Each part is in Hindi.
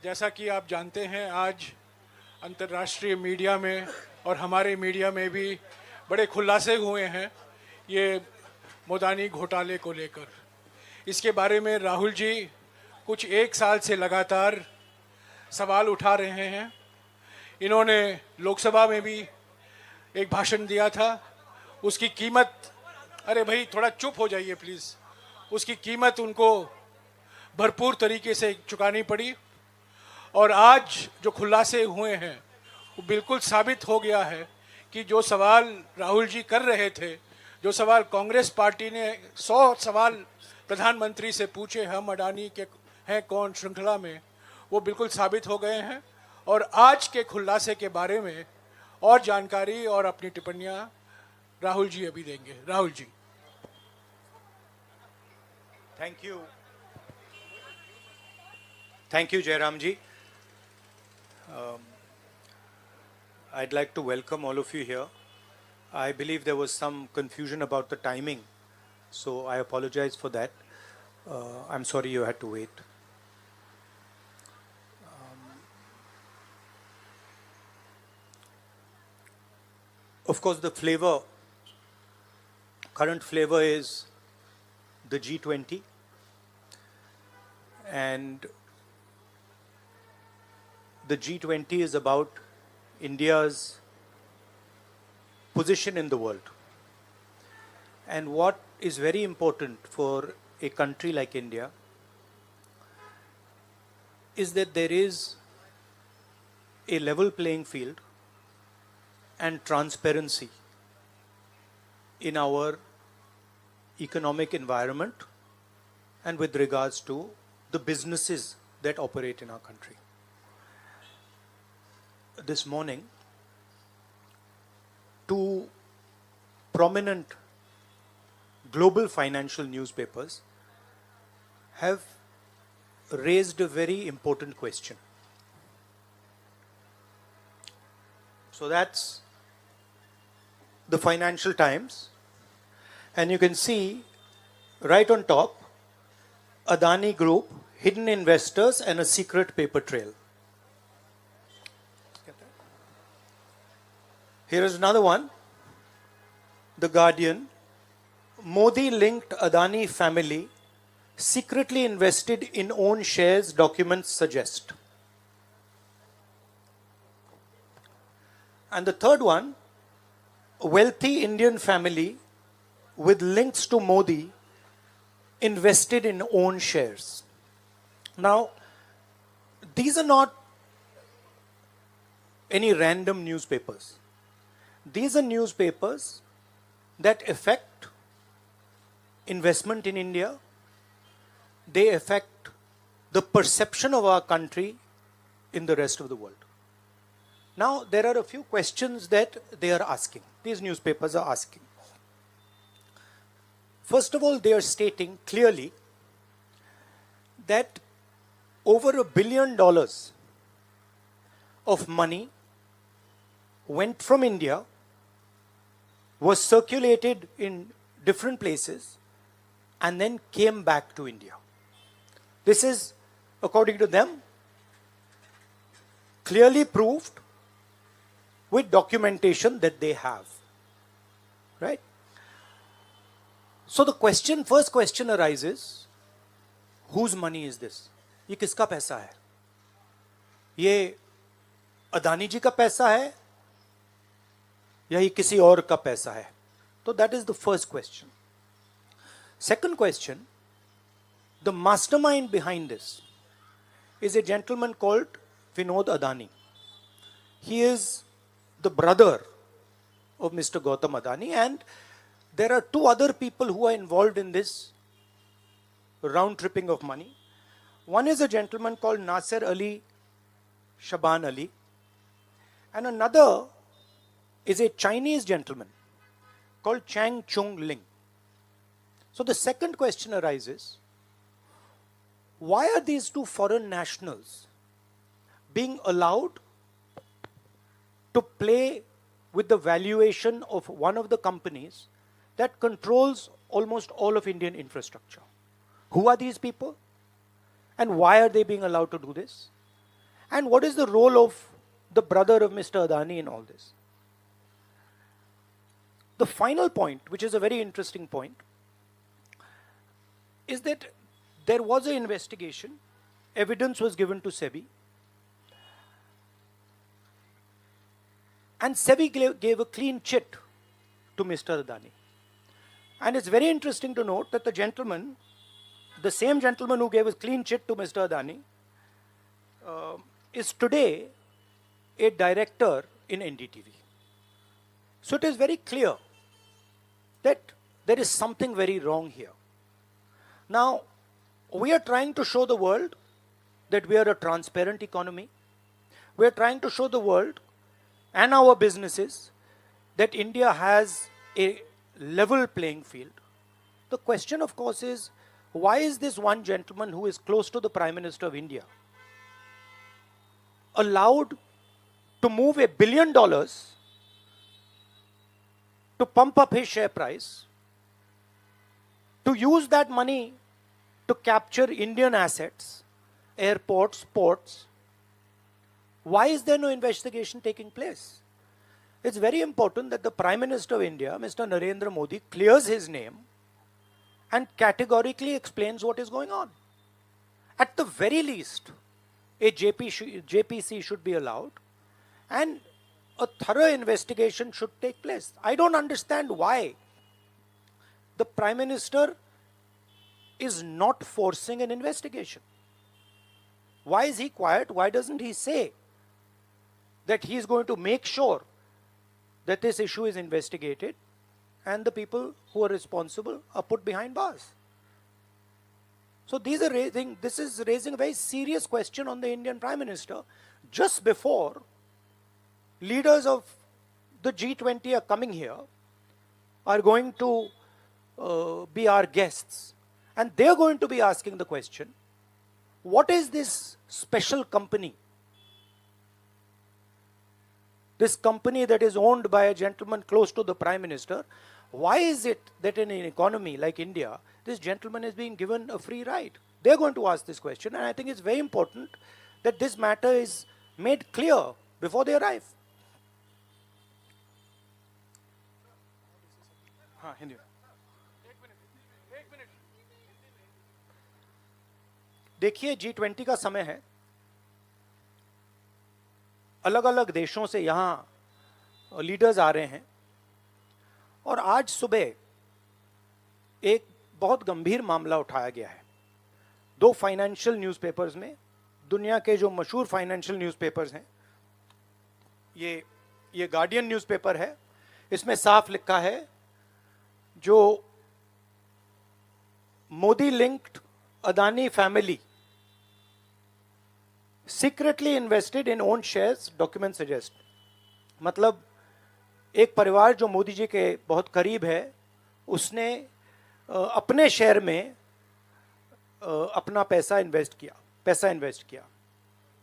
जैसा कि आप जानते हैं, आज अंतर्राष्ट्रीय मीडिया में और हमारे मीडिया में भी बड़े खुलासे हुए हैं ये मोदानी घोटाले को लेकर। इसके बारे में राहुल जी कुछ एक साल से लगातार सवाल उठा रहे हैं। इन्होंने लोकसभा में भी एक भाषण दिया था। उसकी कीमत, अरे भाई थोड़ा चुप हो जाइए प्लीज़, उसकी कीमत उनको भरपूर तरीके से चुकानी पड़ी। और आज जो खुलासे हुए हैं वो बिल्कुल साबित हो गया है कि जो सवाल राहुल जी कर रहे थे, जो सवाल कांग्रेस पार्टी ने 100 सवाल प्रधानमंत्री से पूछे हम अडानी के हैं कौन श्रृंखला में, वो बिल्कुल साबित हो गए हैं। और आज के खुलासे के बारे में और जानकारी और अपनी टिप्पणियां राहुल जी अभी देंगे। Rahul ji. Thank you. Thank you, Jairam ji. I'd like to welcome all of you here. I believe there was some confusion about the timing, so I apologize for that. I'm sorry you had to wait. Of course, the flavor, current flavor is the G20, and the G20 is about India's position in the world. And what is very important for a country like India is that there is a level playing field and transparency in our economic environment and with regards to the businesses that operate in our country. This morning, two prominent global financial newspapers have raised a very important question. So that's the Financial Times, and you can see right on top, Adani Group, hidden investors and a secret paper trail. Here is another one, The Guardian, Modi-linked Adani family secretly invested in own shares, documents suggest. And the third one, a wealthy Indian family with links to Modi invested in own shares. Now, these are not any random newspapers. These are newspapers that affect investment in India. They affect the perception of our country in the rest of the world. Now, there are a few questions that they are asking. These newspapers are asking. First of all, they are stating clearly that over $1 billion of money went from India, was circulated in different places, and then came back to India. This is, according to them, clearly proved with documentation that they have. Right? So the question, first question arises, whose money is this? ये किसका पैसा है? ये अदानी जी का पैसा है या ये किसी और का पैसा है? So that is the first question. Second question, the mastermind behind this is a gentleman called Vinod Adani. He is the brother of Mr. Gautam Adani, and there are two other people who are involved in this round tripping of money. One is a gentleman called Nasser Ali Shaban Ali, and another is a Chinese gentleman called Chang Chung Ling. So the second question arises, why are these two foreign nationals being allowed to play with the valuation of one of the companies that controls almost all of Indian infrastructure? Who are these people? And why are they being allowed to do this? And what is the role of the brother of Mr. Adani in all this? The final point, which is a very interesting point, is that there was an investigation, evidence was given to SEBI, and SEBI gave a clean chit to Mr. Adani. And it's very interesting to note that the same gentleman who gave a clean chit to Mr. Adani, is today a director in NDTV. So it is very clear that there is something very wrong here. Now, we are trying to show the world that we are a transparent economy. We are trying to show the world and our businesses that India has a level playing field. The question, of course, is why is this one gentleman who is close to the Prime Minister of India allowed to move $1 billion to pump up his share price, to use that money to capture Indian assets, airports, ports? Why is there no investigation taking place? It's very important that the Prime Minister of India, Mr. Narendra Modi, clears his name and categorically explains what is going on. At the very least, a JPC should be allowed and a thorough investigation should take place. I don't understand why the Prime Minister is not forcing an investigation. Why is he quiet? Why doesn't he say that he is going to make sure that this issue is investigated and the people who are responsible are put behind bars? So this is raising a very serious question on the Indian Prime Minister just before leaders of the G20 are coming here, are going to be our guests, and they're going to be asking the question, what is this special company? This company that is owned by a gentleman close to the Prime Minister, why is it that in an economy like India, this gentleman is being given a free ride? They're going to ask this question, and I think it's very important that this matter is made clear before they arrive. देखिए, G20 का समय है, अलग अलग देशों से यहाँ लीडर्स आ रहे हैं, और आज सुबह एक बहुत गंभीर मामला उठाया गया है. 2 फाइनेंशियल न्यूज़पेपर्स में, दुनिया के जो मशहूर फाइनेंशियल न्यूज़पेपर्स हैं, ये गार्डियन न्यूज़पेपर है, इसमें साफ लिखा है, जो Modi linked Adani family secretly invested in own shares, document suggest. मतलब एक परिवार जो मोदी जी के बहुत करीब है, उसने अपने शेयर में अपना पैसा इन्वेस्ट किया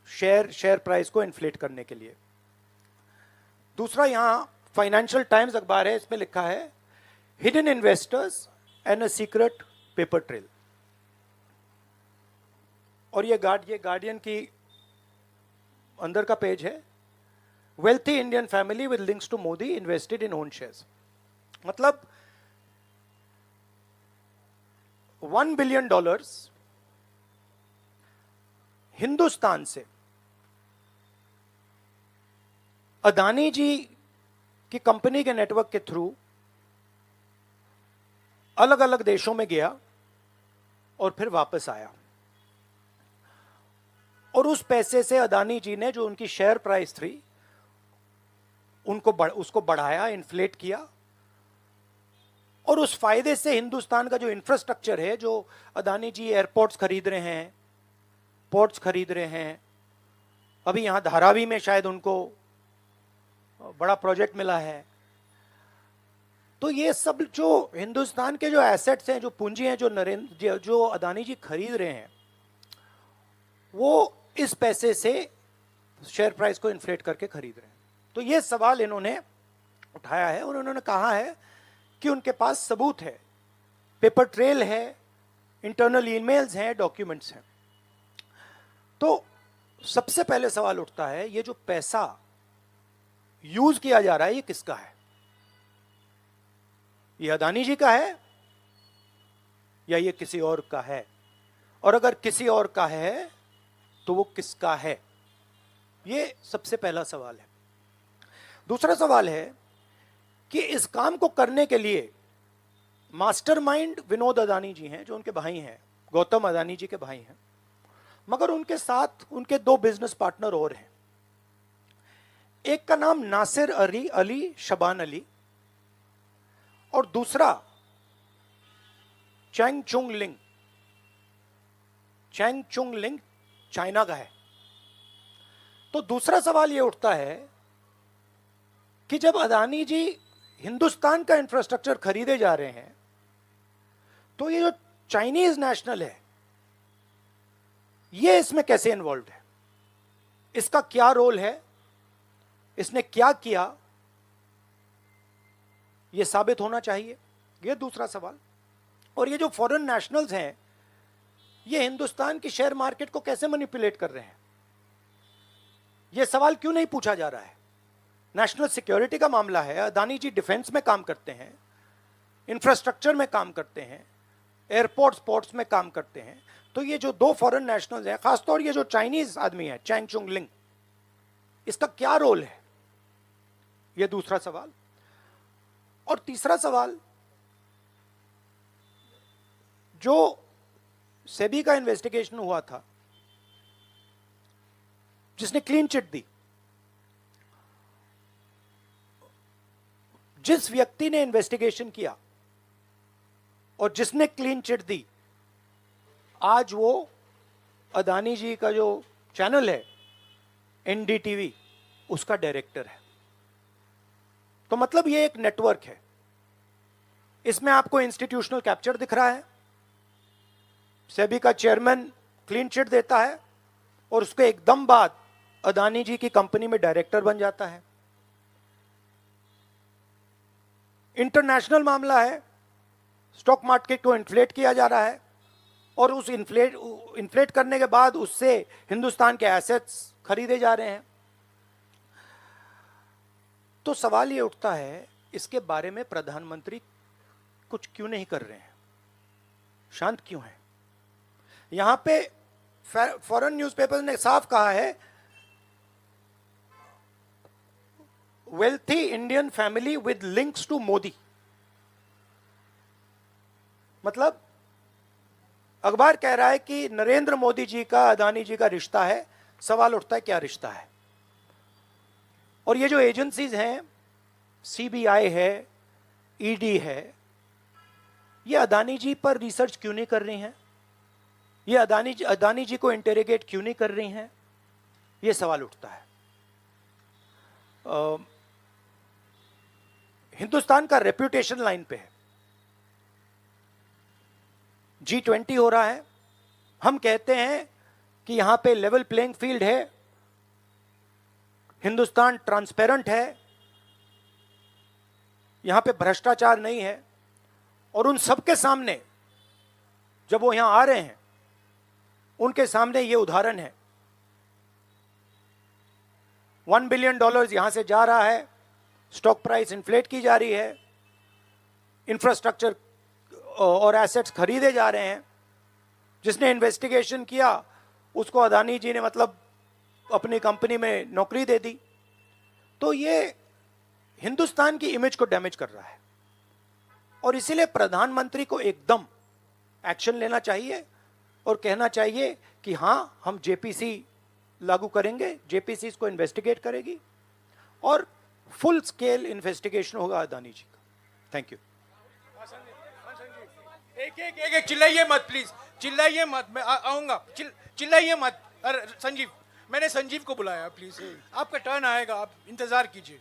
शेयर प्राइस को इन्फ्लेट करने के लिए. दूसरा, यहाँ फाइनेंशियल टाइम्स अखबार है, इसमें लिखा है hidden investors and a secret paper trail. और ये गार्डियन की अंदर का पेज है, wealthy Indian family with links to Modi invested in own shares. मतलब $1 बिलियन हिंदुस्तान से अदानी जी की कंपनी के नेटवर्क के थ्रू अलग अलग देशों में गया और फिर वापस आया, और उस पैसे से अदानी जी ने, जो उनकी शेयर प्राइस थी, उसको बढ़ाया, इन्फ्लेट किया, और उस फायदे से हिंदुस्तान का जो इंफ्रास्ट्रक्चर है, जो अदानी जी एयरपोर्ट्स खरीद रहे हैं, पोर्ट्स खरीद रहे हैं, अभी यहाँ धारावी में शायद उनको बड़ा प्रोजेक्ट मिला है, तो ये सब जो हिंदुस्तान के जो एसेट्स हैं, जो पूंजी हैं, जो अदानी जी खरीद रहे हैं, वो इस पैसे से शेयर प्राइस को इन्फ्लेट करके खरीद रहे हैं. तो ये सवाल इन्होंने उठाया है, और उन्होंने कहा है कि उनके पास सबूत है, पेपर ट्रेल है, इंटरनल ईमेल्स हैं, डॉक्यूमेंट्स हैं. तो सबसे पहले सवाल उठता है, ये जो पैसा यूज किया जा रहा है ये किसका है? ये अदानी जी का है या ये किसी और का है? और अगर किसी और का है तो वो किसका है? ये सबसे पहला सवाल है। दूसरा सवाल है कि इस काम को करने के लिए मास्टरमाइंड विनोद अदानी जी हैं, जो उनके भाई हैं, गौतम अदानी जी के भाई हैं, मगर उनके साथ उनके दो बिजनेस पार्टनर और हैं। एक का नाम नासिर अली शबान अली और दूसरा चैंग चुंग लिंग। चैंग चुंग लिंग चाइना का है। तो दूसरा सवाल यह उठता है कि जब अदानी जी हिंदुस्तान का इंफ्रास्ट्रक्चर खरीदे जा रहे हैं तो ये जो चाइनीज नेशनल है ये इसमें कैसे इन्वॉल्व है? इसका क्या रोल है? इसने क्या किया? यह साबित होना चाहिए। यह दूसरा सवाल। और ये जो फॉरेन नेशनल्स हैं ये हिंदुस्तान की शेयर मार्केट को कैसे मैनिपुलेट कर रहे हैं? यह सवाल क्यों नहीं पूछा जा रहा है? नेशनल सिक्योरिटी का मामला है। अदानी जी डिफेंस में काम करते हैं, इंफ्रास्ट्रक्चर में काम करते हैं, एयरपोर्ट पोर्ट्स में काम करते हैं। तो ये जो दो फॉरेन नेशनल्स हैं, खासतौर ये जो चाइनीज आदमी है चैंग चुंग लिंग, इसका क्या रोल है? ये दूसरा सवाल। और तीसरा सवाल, जो सेबी का इन्वेस्टिगेशन हुआ था जिसने क्लीन चिट दी, जिस व्यक्ति ने इन्वेस्टिगेशन किया और जिसने क्लीन चिट दी, आज वो अदानी जी का जो चैनल है एनडीटीवी, उसका डायरेक्टर है। तो मतलब ये एक नेटवर्क है। इसमें आपको इंस्टीट्यूशनल कैप्चर दिख रहा है, सेबी का चेयरमैन क्लीन चिट देता है और उसके एकदम बाद अदानी जी की कंपनी में डायरेक्टर बन जाता है। इंटरनेशनल मामला है, स्टॉक मार्केट को इन्फ्लेट किया जा रहा है और उस इन्फ्लेट करने के बाद उससे हिंदुस्तान के एसेट्स खरीदे जा रहे हैं। तो सवाल ये उठता है, इसके बारे में प्रधानमंत्री कुछ क्यों नहीं कर रहे हैं? शांत क्यों हैं? यहां पे फॉरेन न्यूज़पेपर ने साफ कहा है, wealthy Indian family with links to Modi. मतलब अखबार कह रहा है कि नरेंद्र मोदी जी का अदानी जी का रिश्ता है। सवाल उठता है क्या रिश्ता है? और ये जो एजेंसीज हैं, सीबीआई है, ईडी है, ये अदानी जी पर रिसर्च क्यों नहीं कर रही हैं? ये अदानी जी को इंटेरोगेट क्यों नहीं कर रही हैं? ये सवाल उठता है। हिंदुस्तान का रेप्यूटेशन लाइन पे है। G20 हो रहा है, हम कहते हैं कि यहां पे लेवल प्लेइंग फील्ड है, हिंदुस्तान ट्रांसपेरेंट है, यहां पे भ्रष्टाचार नहीं है। और उन सबके सामने जब वो यहां आ रहे हैं, उनके सामने ये उदाहरण है, $1 बिलियन यहां से जा रहा है, स्टॉक प्राइस इन्फ्लेट की जा रही है, इंफ्रास्ट्रक्चर और एसेट्स खरीदे जा रहे हैं। जिसने इन्वेस्टिगेशन किया उसको अदानी जी ने मतलब अपनी कंपनी में नौकरी दे दी। तो ये हिंदुस्तान की इमेज को डैमेज कर रहा है और इसीलिए प्रधानमंत्री को एकदम एक्शन लेना चाहिए और कहना चाहिए कि हां, हम जेपीसी लागू करेंगे, जेपीसी इसको इन्वेस्टिगेट करेगी और फुल स्केल इन्वेस्टिगेशन होगा अदानी जी का। Thank you. एक चिल्लाइए मत प्लीज, चिल्लाइए मत, मैं आऊंगा। चिल्लाइए मत। अरे संजीव, मैंने संजीव को बुलाया, प्लीज आपका टर्न आएगा, आप इंतजार कीजिए।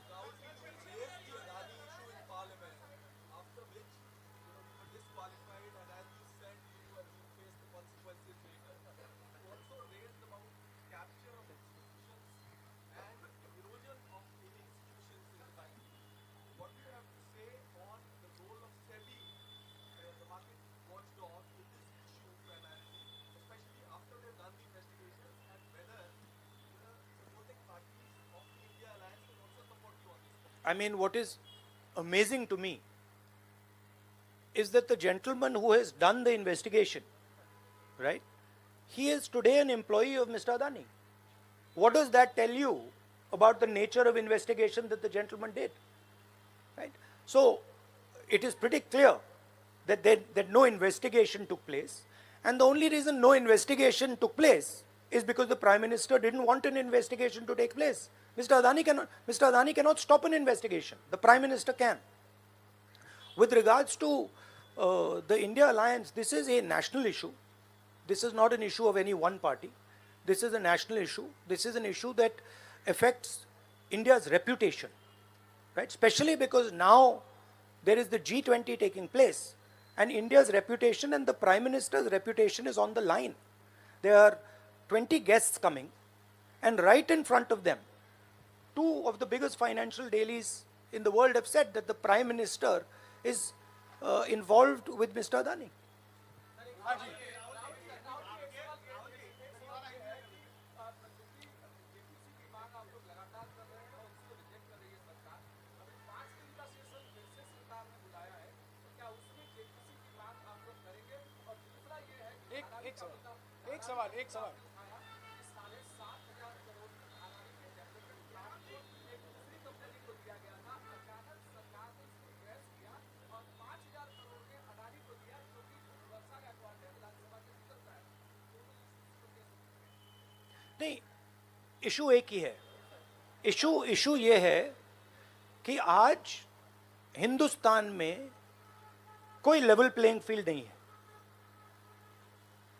I mean, what is amazing to me is that the gentleman who has done the investigation, right, he is today an employee of Mr. Adani. What does that tell you about the nature of investigation that the gentleman did? Right? So, it is pretty clear that no investigation took place, and the only reason no investigation took place is because the Prime Minister didn't want an investigation to take place. Mr. Adani cannot stop an investigation. The Prime Minister can. With regards to the India alliance, this is a national issue. This is not an issue of any one party. This is a national issue. This is an issue that affects India's reputation, right? Especially because now there is the G20 taking place, and India's reputation and the Prime Minister's reputation is on the line. There are 20 guests coming, and right in front of them, two of the biggest financial dailies in the world have said that the Prime Minister is involved with Mr. Adani. एक सवाल नहीं, इशू एक ही है. इशू ये है कि आज हिंदुस्तान में कोई लेवल प्लेइंग फील्ड नहीं है.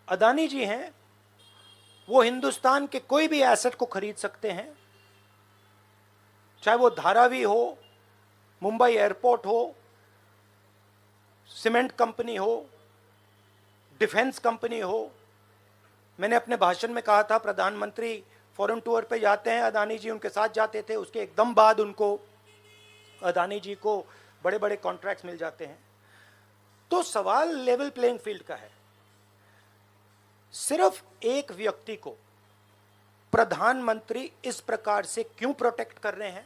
अदानी जी हैं, वो हिंदुस्तान के कोई भी एसेट को खरीद सकते हैं, चाहे वो धारावी हो, मुंबई एयरपोर्ट हो, सीमेंट कंपनी हो, डिफेंस कंपनी हो. मैंने अपने भाषण में कहा था प्रधानमंत्री फॉरेन टूर पे जाते हैं, अदानी जी उनके साथ जाते थे, उसके एकदम बाद उनको अदानी जी को बड़े बड़े कॉन्ट्रैक्ट्स मिल जाते हैं. तो सवाल लेवल प्लेइंग फील्ड का है. सिर्फ एक व्यक्ति को प्रधानमंत्री इस प्रकार से क्यों प्रोटेक्ट कर रहे हैं,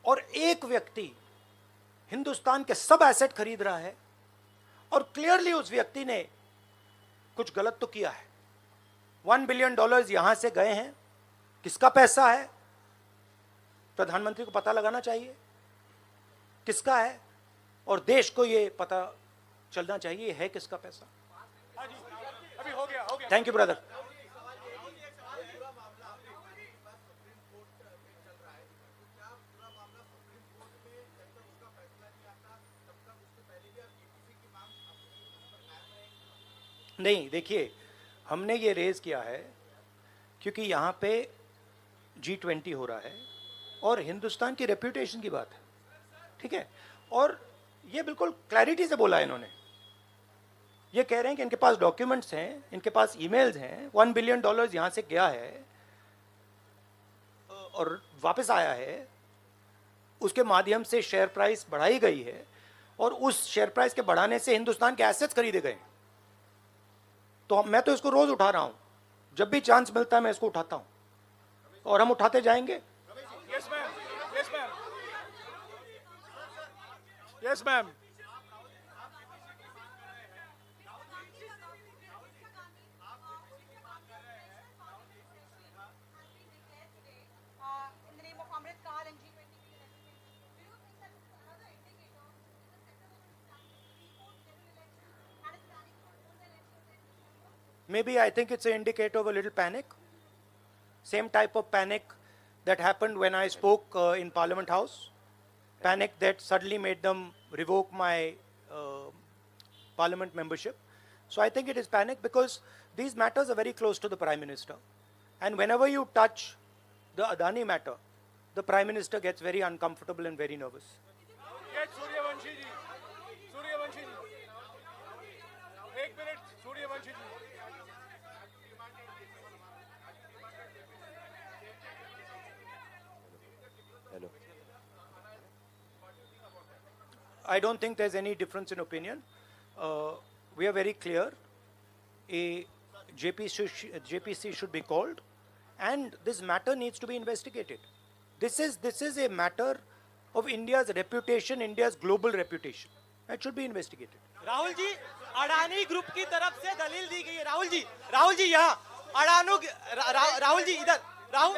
और एक व्यक्ति हिंदुस्तान के सब एसेट खरीद रहा है, और क्लियरली उस व्यक्ति ने कुछ गलत तो किया है. $1 बिलियन यहां से गए हैं, किसका पैसा है? प्रधानमंत्री को पता लगाना चाहिए किसका है, और देश को यह पता चलना चाहिए है किसका पैसा. अभी हो गया. Thank you brother. नहीं, देखिए, हमने ये रेज किया है क्योंकि यहाँ पे G20 हो रहा है और हिंदुस्तान की रेप्यूटेशन की बात है, ठीक है. और ये बिल्कुल क्लैरिटी से बोला है इन्होंने. ये कह रहे हैं कि इनके पास डॉक्यूमेंट्स हैं, इनके पास ईमेल्स हैं, $1 बिलियन यहाँ से गया है और वापस आया है, उसके माध्यम से शेयर प्राइस बढ़ाई गई है, और उस शेयर प्राइस के बढ़ाने से हिंदुस्तान के एसेट्स खरीदे गए. तो मैं तो इसको रोज उठा रहा हूं, जब भी चांस मिलता है मैं इसको उठाता हूं, और हम उठाते जाएंगे. Yes ma'am. Yes ma'am. Maybe I think it's an indicator of a little panic. Same type of panic that happened when I spoke in Parliament House. Panic that suddenly made them revoke my Parliament membership. So I think it is panic because these matters are very close to the Prime Minister. And whenever you touch the Adani matter, the Prime Minister gets very uncomfortable and very nervous. Yes, Suryavanshi ji. Suryavanshi ji. 1 minute, Suryavanshi ji. I don't think there's any difference in opinion. We are very clear. A JPC should be called, and this matter needs to be investigated. This is a matter of India's reputation, India's global reputation. That should be investigated. Rahul ji, Adani group की तरफ से दलील दी गई है। राहुल जी यहाँ अडानू राहुल जी इधर राहुल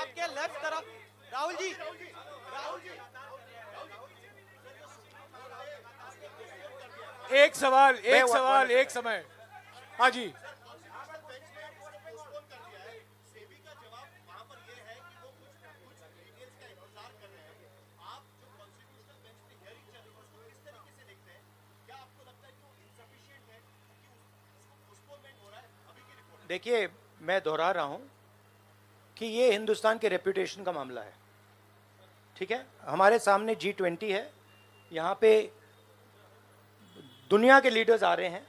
आपके लेफ्ट तरफ राहुल जी एक सवाल एक समय। हाँ जी, देखिए, मैं दोहरा रहा हूं कि ये हिंदुस्तान के रेपुटेशन का मामला है। ठीक है, हमारे सामने G20 है, यहाँ पे दुनिया के लीडर्स आ रहे हैं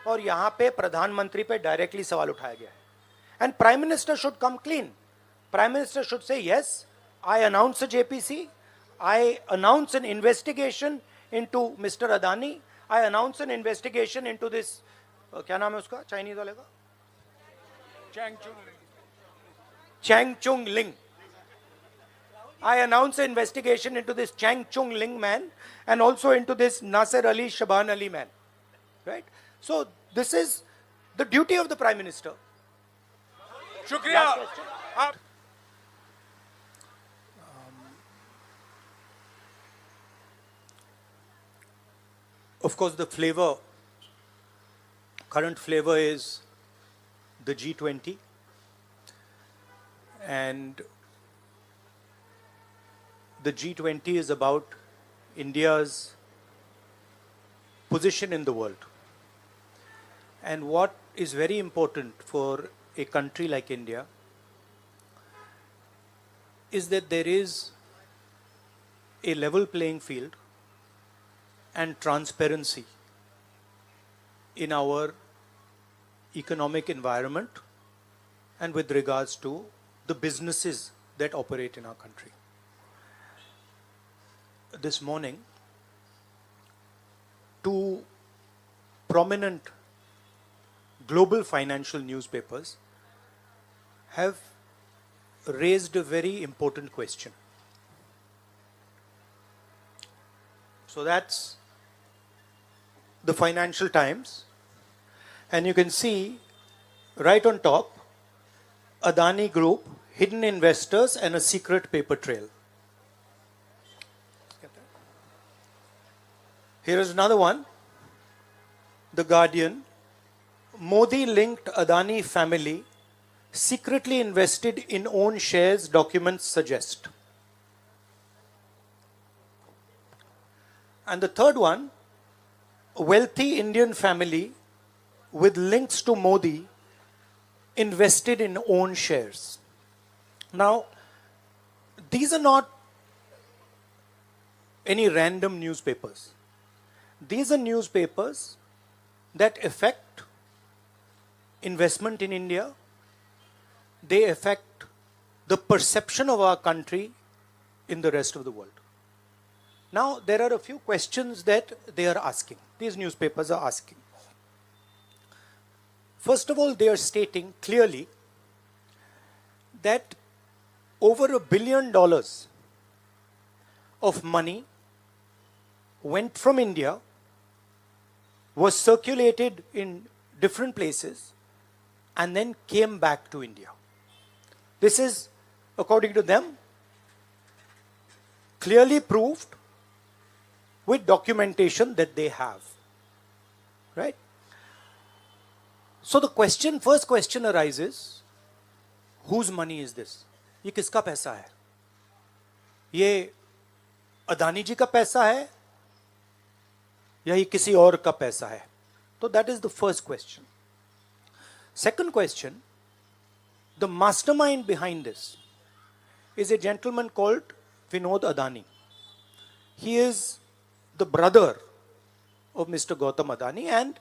और यहाँ पे प्रधानमंत्री पे डायरेक्टली सवाल उठाया गया है। And prime minister should come clean. Prime minister should say yes, I announce a JPC, I announce an investigation into Mr. Adani, I announce an investigation into this क्या नाम है उसका चाइनीज वाले का, Chang Chung Ling. I announce an investigation into this Chang Chung Ling man and also into this Nasser Ali Shaban Ali man. Right? So this is the duty of the Prime Minister. शुक्रिया। आप Of course, the flavor, current flavor is the G20, and the G20 is about India's position in the world. And what is very important for a country like India is that there is a level playing field and transparency in our economic environment and with regards to the businesses that operate in our country. This morning, two prominent global financial newspapers have raised a very important question. So that's the Financial Times, and you can see right on top, Adani Group, hidden investors and a secret paper trail. Here is another one, The Guardian, Modi-linked Adani family secretly invested in own shares, documents suggest. And the third one, a wealthy Indian family with links to Modi invested in own shares. Now, these are not any random newspapers. These are newspapers that affect investment in India. They affect the perception of our country in the rest of the world. Now, there are a few questions that they are asking. These newspapers are asking. First of all, they are stating clearly that over $1 billion of money went from India, was circulated in different places, and then came back to India. This is, according to them, clearly proved with documentation that they have. Right? So the question, first question arises, whose money is this? ये किसका पैसा है? ये अदानी जी का पैसा है या ये किसी और का पैसा है? So that is the first question. Second question, the mastermind behind this is a gentleman called Vinod Adani. He is the brother of Mr. Gautam Adani, and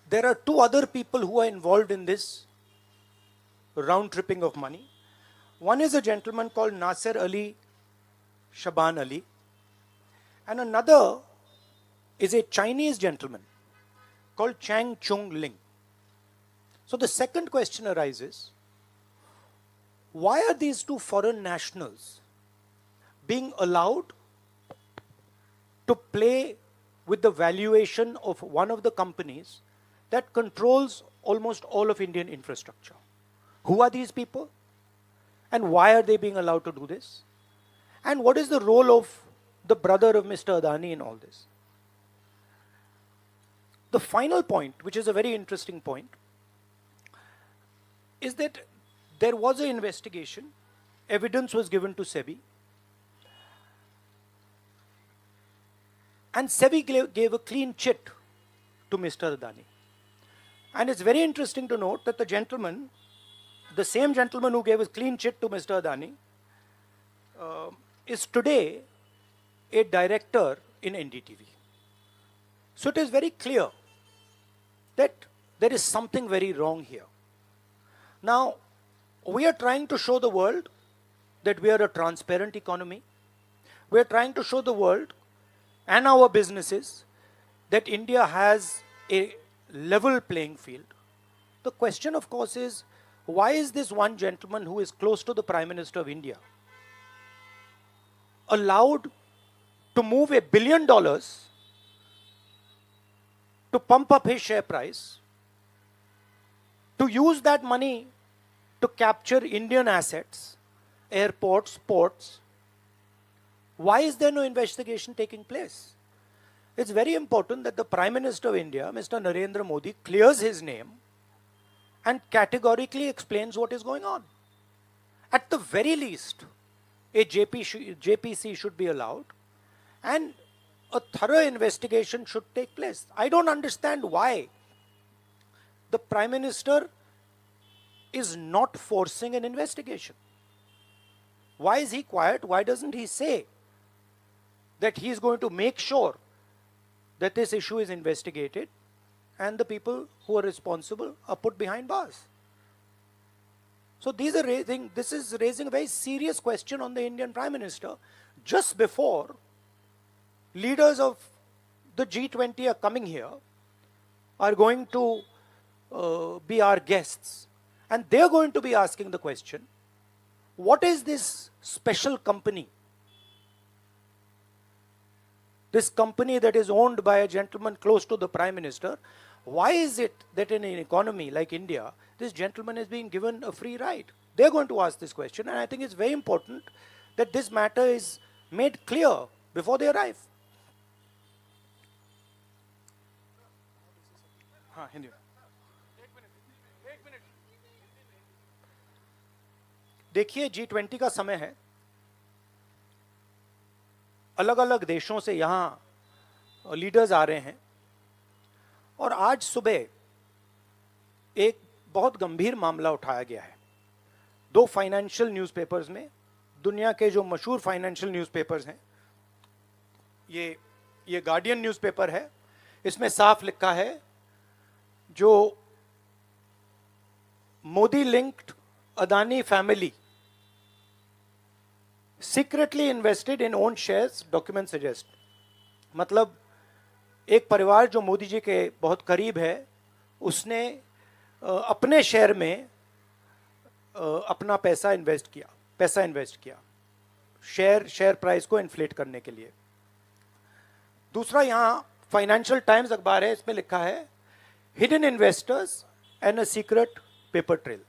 there are two other people who are involved in this round tripping of money. One is a gentleman called Nasser Ali Shaban Ali, and another is a Chinese gentleman called Chang Chung Ling. So the second question arises, why are these two foreign nationals being allowed to play with the valuation of one of the companies that controls almost all of Indian infrastructure? Who are these people? And why are they being allowed to do this? And what is the role of the brother of Mr. Adani in all this? The final point, which is a very interesting point, is that there was an investigation, evidence was given to SEBI, and SEBI gave a clean chit to Mr. Adani. And it's very interesting to note that the same gentleman who gave a clean chit to Mr. Adani, is today a director in NDTV. So it is very clear that there is something very wrong here. Now, we are trying to show the world that we are a transparent economy. We are trying to show the world and our businesses that India has a level playing field. The question, of course, is why is this one gentleman who is close to the Prime Minister of India allowed to move $1 billion to pump up his share price, to use that money to capture Indian assets, airports, ports? Why is there no investigation taking place? It's very important that the Prime Minister of India, Mr. Narendra Modi, clears his name and categorically explains what is going on. At the very least, a JPC should be allowed and a thorough investigation should take place. I don't understand why the Prime Minister is not forcing an investigation. Why is he quiet? Why doesn't he say that he is going to make sure that this issue is investigated and the people who are responsible are put behind bars? So this is raising a very serious question on the Indian Prime Minister just before leaders of the G20 are coming here, are going to be our guests, and they're going to be asking the question, what is this special company? This company that is owned by a gentleman close to the Prime Minister, why is it that in an economy like India, this gentleman is being given a free ride? They're going to ask this question, and I think it's very important that this matter is made clear before they arrive. हाँ, हिंदी में। देखिए, G20 का समय है, अलग अलग देशों से यहाँ लीडर्स आ रहे हैं, और आज सुबह एक बहुत गंभीर मामला उठाया गया है। 2 फाइनेंशियल न्यूज़पेपर्स में, दुनिया के जो मशहूर फाइनेंशियल न्यूज़पेपर्स हैं, ये गार्डियन न्यूज़पेपर है, इसमें साफ लिखा है जो Modi linked Adani family secretly invested in own shares, document suggest. मतलब एक परिवार जो मोदी जी के बहुत करीब है, उसने अपने शेयर में अपना पैसा इन्वेस्ट किया शेयर प्राइस को इन्फ्लेट करने के लिए। दूसरा, यहाँ फाइनेंशियल टाइम्स अखबार है, इसमें लिखा है hidden investors and a secret paper trail.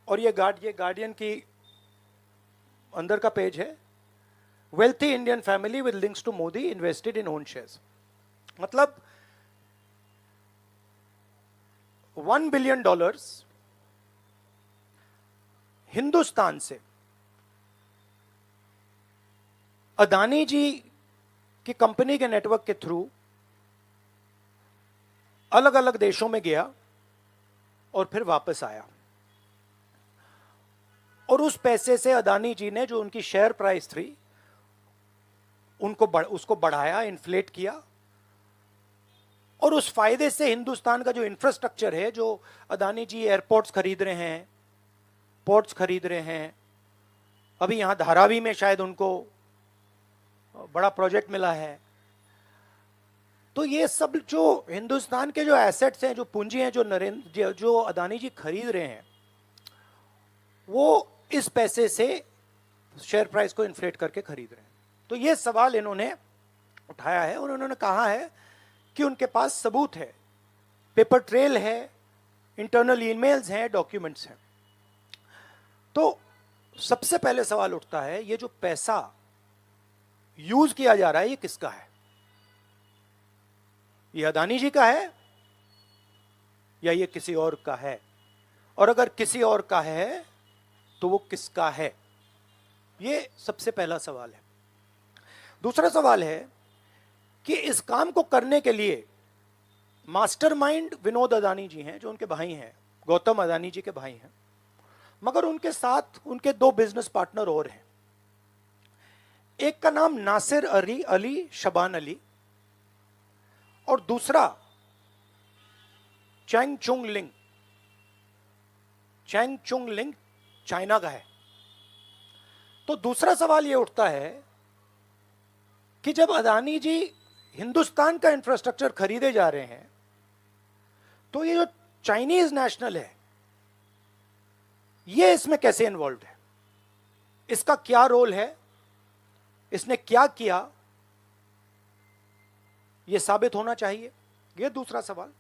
और ये गार्डियन की अंदर का पेज है, wealthy Indian family with links to Modi invested in own shares. मतलब $1 बिलियन हिंदुस्तान से अदानी जी की कंपनी के नेटवर्क के थ्रू अलग अलग देशों में गया और फिर वापस आया, और उस पैसे से अदानी जी ने जो उनकी शेयर प्राइस थी उसको बढ़ाया, इन्फ्लेट किया, और उस फायदे से हिंदुस्तान का जो इंफ्रास्ट्रक्चर है, जो अदानी जी एयरपोर्ट्स खरीद रहे हैं, पोर्ट्स खरीद रहे हैं, अभी यहाँ धारावी में शायद उनको बड़ा प्रोजेक्ट मिला है, तो ये सब जो हिंदुस्तान के जो एसेट्स हैं, जो पूंजी हैं, जो अदानी जी खरीद रहे हैं, वो इस पैसे से शेयर प्राइस को इन्फ्लेट करके खरीद रहे हैं। तो ये सवाल इन्होंने उठाया है और उन्होंने कहा है कि उनके पास सबूत है, पेपर ट्रेल है, इंटरनल ईमेल्स हैं, डॉक्यूमेंट्स हैं। तो सबसे पहले सवाल उठता है, ये जो पैसा यूज किया जा रहा है ये किसका है? ये अदानी जी का है या ये किसी और का है? और अगर किसी और का है तो वो किसका है? ये सबसे पहला सवाल है। दूसरा सवाल है कि इस काम को करने के लिए मास्टरमाइंड विनोद अदानी जी हैं, जो उनके भाई हैं, गौतम अदानी जी के भाई हैं, मगर उनके साथ उनके दो बिजनेस पार्टनर और हैं। एक का नाम नासिर अली शबान अली और दूसरा चैंग चुंग लिंग। चैंग चुंग लिंग चाइना का है। तो दूसरा सवाल यह उठता है कि जब अदानी जी हिंदुस्तान का इंफ्रास्ट्रक्चर खरीदे जा रहे हैं तो ये जो चाइनीज नेशनल है ये इसमें कैसे इन्वॉल्व है? इसका क्या रोल है? इसने क्या किया? ये साबित होना चाहिए। ये दूसरा सवाल।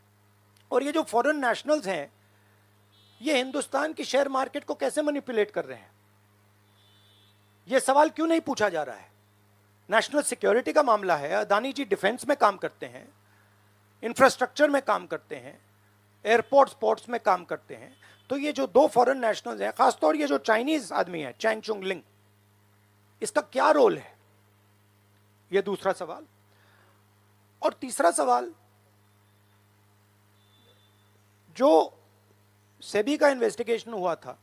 और ये जो फॉरेन नेशनल्स हैं ये हिंदुस्तान की शेयर मार्केट को कैसे मैनिपुलेट कर रहे हैं? ये सवाल क्यों नहीं पूछा जा रहा है? नेशनल सिक्योरिटी का मामला है। अदानी जी डिफेंस में काम करते हैं, इंफ्रास्ट्रक्चर में काम करते हैं, एयरपोर्ट स्पोर्ट्स में काम करते हैं। तो ये जो दो फॉरेन नेशनल्स हैं, खासतौर ये जो चाइनीज आदमी है चैंग चुंग लिंग, इसका क्या रोल है? ये दूसरा सवाल। और तीसरा सवाल, जो सेबी का इन्वेस्टिगेशन हुआ था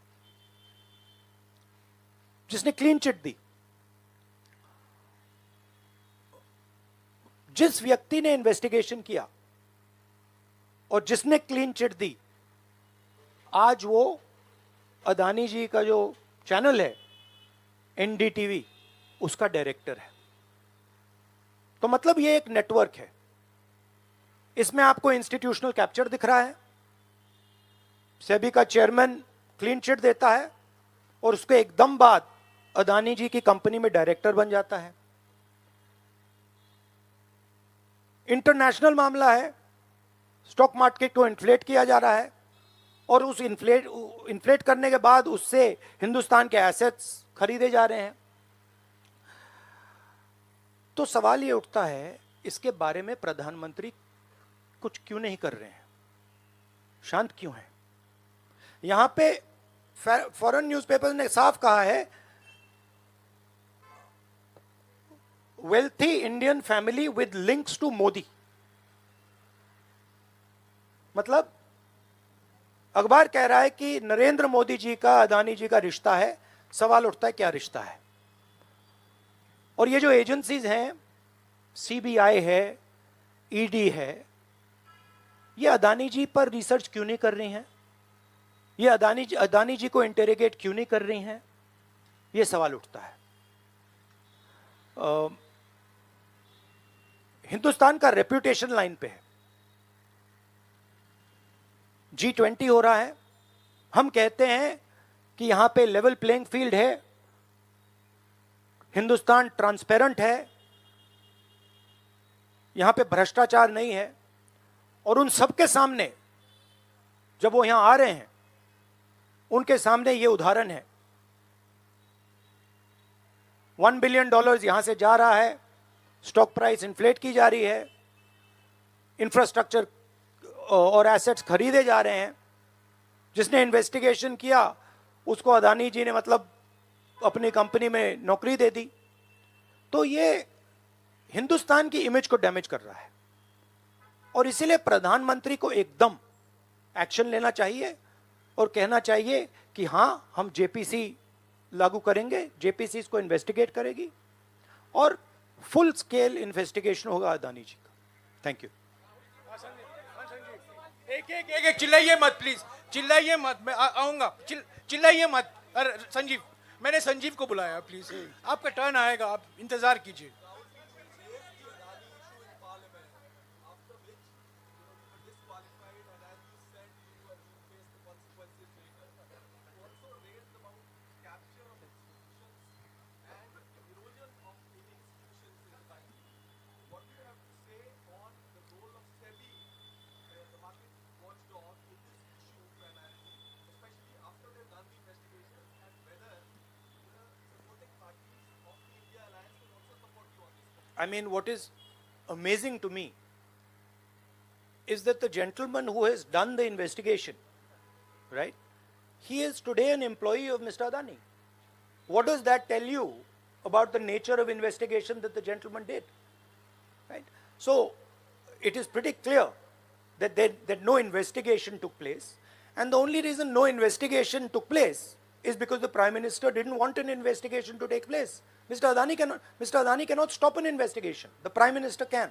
जिसने क्लीन चिट दी, जिस व्यक्ति ने इन्वेस्टिगेशन किया और जिसने क्लीन चिट दी, आज वो अदानी जी का जो चैनल है एनडीटीवी, उसका डायरेक्टर है। तो मतलब ये एक नेटवर्क है। इसमें आपको इंस्टीट्यूशनल कैप्चर दिख रहा है, सेबी का चेयरमैन क्लीन चिट देता है और उसके एकदम बाद अदानी जी की कंपनी में डायरेक्टर बन जाता है। इंटरनेशनल मामला है, स्टॉक मार्केट को इन्फ्लेट किया जा रहा है और उस इन्फ्लेट करने के बाद उससे हिंदुस्तान के एसेट्स खरीदे जा रहे हैं। तो सवाल ये उठता है, इसके बारे में प्रधानमंत्री कुछ क्यों नहीं कर रहे हैं? शांत क्यों है? यहां पे फॉरेन न्यूज़पेपर ने साफ कहा है, wealthy Indian family with links to Modi. मतलब अखबार कह रहा है कि नरेंद्र मोदी जी का अदानी जी का रिश्ता है। सवाल उठता है क्या रिश्ता है? और ये जो एजेंसीज हैं, सीबीआई है, ईडी है, ये अदानी जी पर रिसर्च क्यों नहीं कर रही हैं? ये अदानी जी को इंटेरोगेट क्यों नहीं कर रही हैं? ये सवाल उठता है। हिंदुस्तान का रेप्यूटेशन लाइन पे है। G20 हो रहा है, हम कहते हैं कि यहां पे लेवल प्लेइंग फील्ड है, हिंदुस्तान ट्रांसपेरेंट है, यहां पे भ्रष्टाचार नहीं है। और उन सबके सामने जब वो यहां आ रहे हैं, उनके सामने ये उदाहरण है, $1 बिलियन यहां से जा रहा है, स्टॉक प्राइस इन्फ्लेट की जा रही है, इंफ्रास्ट्रक्चर और एसेट्स खरीदे जा रहे हैं। जिसने इन्वेस्टिगेशन किया उसको अदानी जी ने मतलब अपनी कंपनी में नौकरी दे दी। तो ये हिंदुस्तान की इमेज को डैमेज कर रहा है और इसीलिए प्रधानमंत्री को एकदम एक्शन लेना चाहिए और कहना चाहिए कि हां, हम जेपीसी लागू करेंगे, जेपीसी इसको इन्वेस्टिगेट करेगी और फुल स्केल इन्वेस्टिगेशन होगा अदानी जी का। Thank you. एक चिल्लाइए मत प्लीज, चिल्लाइए मत, मैं आऊंगा। चिल्लाइए मत। अरे संजीव, मैंने संजीव को बुलाया, प्लीज आपका टर्न आएगा, आप इंतजार कीजिए। I mean, what is amazing to me is that the gentleman who has done the investigation, right, he is today an employee of Mr. Adani. What does that tell you about the nature of investigation that the gentleman did? Right? So, it is pretty clear that no investigation took place, and the only reason no investigation took place is because the Prime Minister didn't want an investigation to take place. Mr. Adani cannot stop an investigation. The Prime Minister can.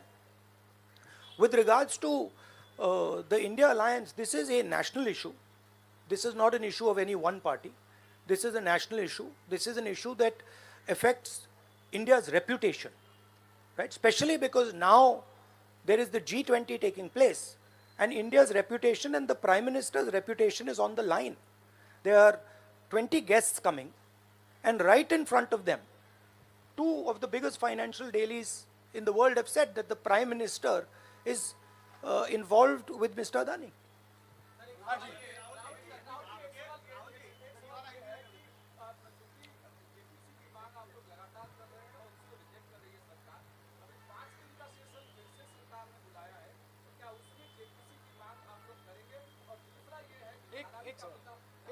With regards to the India alliance, this is a national issue. This is not an issue of any one party. This is a national issue. This is an issue that affects India's reputation, right? Especially because now there is the G20 taking place, and India's reputation and the Prime Minister's reputation is on the line. There are 20 guests coming, and right in front of them, two of the biggest financial dailies in the world have said that the Prime Minister is involved with Mr. Adani.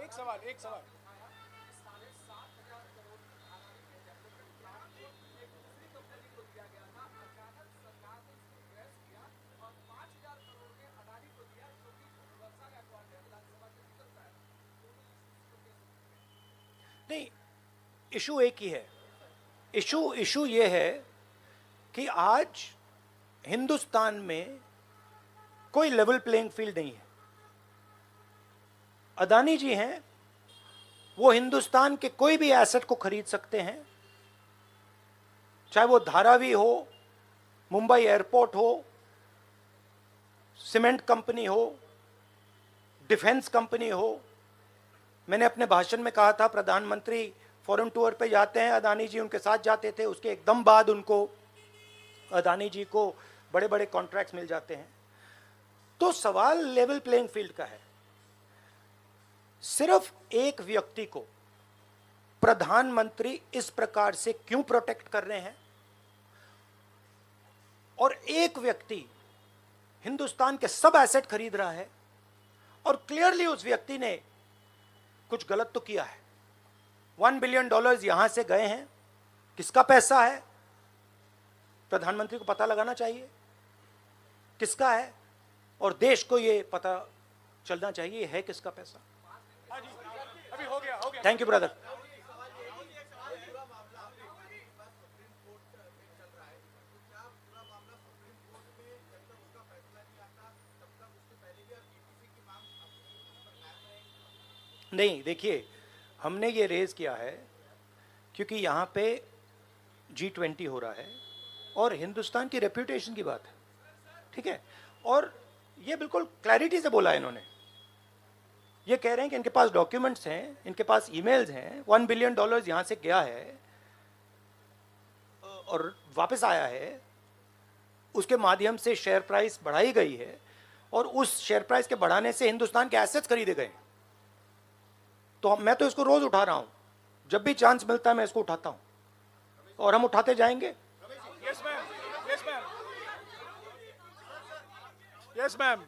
एक सवाल नहीं, इशू एक ही है. इशू ये है कि आज हिंदुस्तान में कोई लेवल प्लेइंग फील्ड नहीं है. अदानी जी हैं, वो हिंदुस्तान के कोई भी एसेट को खरीद सकते हैं, चाहे वो धारावी हो, मुंबई एयरपोर्ट हो, सीमेंट कंपनी हो, डिफेंस कंपनी हो. मैंने अपने भाषण में कहा था प्रधानमंत्री फॉरेन टूर पे जाते हैं, अदानी जी उनके साथ जाते थे, उसके एकदम बाद उनको अदानी जी को बड़े बड़े कॉन्ट्रैक्ट्स मिल जाते हैं. तो सवाल लेवल प्लेइंग फील्ड का है. सिर्फ एक व्यक्ति को प्रधानमंत्री इस प्रकार से क्यों प्रोटेक्ट कर रहे हैं, और एक व्यक्ति हिंदुस्तान के सब एसेट खरीद रहा है, और क्लियरली उस व्यक्ति ने कुछ गलत तो किया है. $1 बिलियन यहां से गए हैं, किसका पैसा है? प्रधानमंत्री को पता लगाना चाहिए किसका है, और देश को यह पता चलना चाहिए है किसका पैसा. अभी हो गया थैंक यू ब्रदर. नहीं, देखिए, हमने ये रेज किया है क्योंकि यहाँ पे G20 हो रहा है और हिंदुस्तान की रेप्यूटेशन की बात है, ठीक है. और ये बिल्कुल क्लैरिटी से बोला है इन्होंने. ये कह रहे हैं कि इनके पास डॉक्यूमेंट्स हैं, इनके पास ईमेल्स हैं, $1 बिलियन यहाँ से गया है और वापस आया है, उसके माध्यम से शेयर प्राइस बढ़ाई गई है, और उस शेयर प्राइस के बढ़ाने से हिंदुस्तान के एसेट्स खरीदे गए. तो मैं तो इसको रोज उठा रहा हूं, जब भी चांस मिलता है मैं इसको उठाता हूं, और हम उठाते जाएंगे. Yes ma'am, yes ma'am, yes ma'am.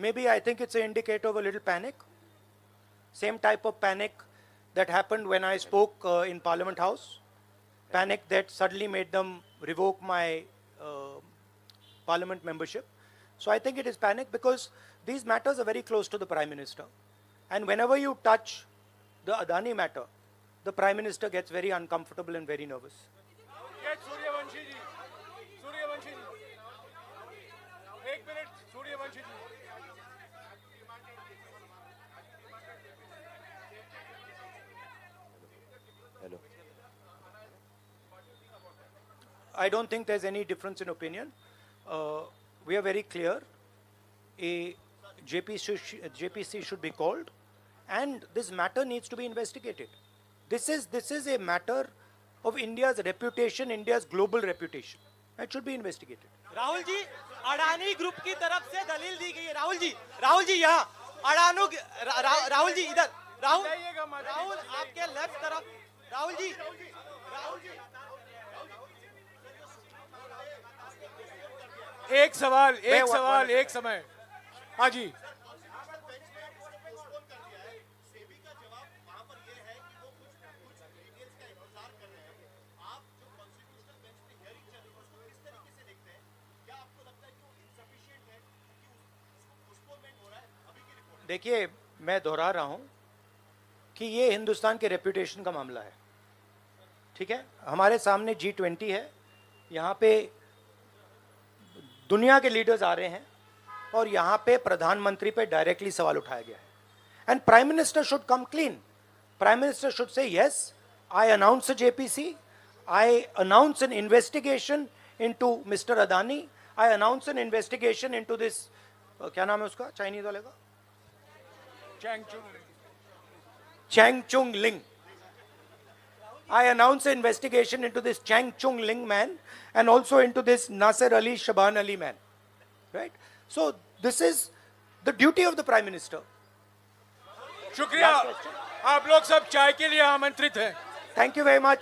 Maybe I think it's an indicator of a little panic. Same type of panic that happened when I spoke in Parliament House. Panic that suddenly made them revoke my Parliament membership. So I think it is panic because these matters are very close to the Prime Minister. And whenever you touch the Adani matter, the Prime Minister gets very uncomfortable and very nervous. Yes, Suryavanshi ji. Suryavanshi ji. 1 minute, Suryavanshi ji. I don't think there's any difference in opinion. We are very clear. A JPC should be called, and this matter needs to be investigated. This is a matter of India's reputation, India's global reputation. It should be investigated. Rahul ji, Adani group की तरफ से दलील दी गई है। राहुल जी यहाँ राहुल जी इधर, राहुल आपके लेफ्ट तरफ, राहुल जी एक सवाल one एक समय। हाँ जी, देखिए, मैं दोहरा रहा हूं कि ये हिंदुस्तान के रेपुटेशन का मामला है, ठीक है। हमारे सामने G20 है, यहाँ पे दुनिया के लीडर्स आ रहे हैं और यहाँ पे प्रधानमंत्री पे डायरेक्टली सवाल उठाया गया है। And prime minister should come clean. Prime minister should say yes, I announce JPC, I announce N investigation into mister Adani, I announce N investigation into this, क्या नाम है उसका चाइनीज वाले का, Chang Chung Ling. I announce an investigation into this Chang Chung Ling man and also into this Nasser Ali, Shaban Ali man. Right? So, this is the duty of the Prime Minister. शुक्रिया। आप लोग सब चाय के लिए आमंत्रित हैं। Thank you very much.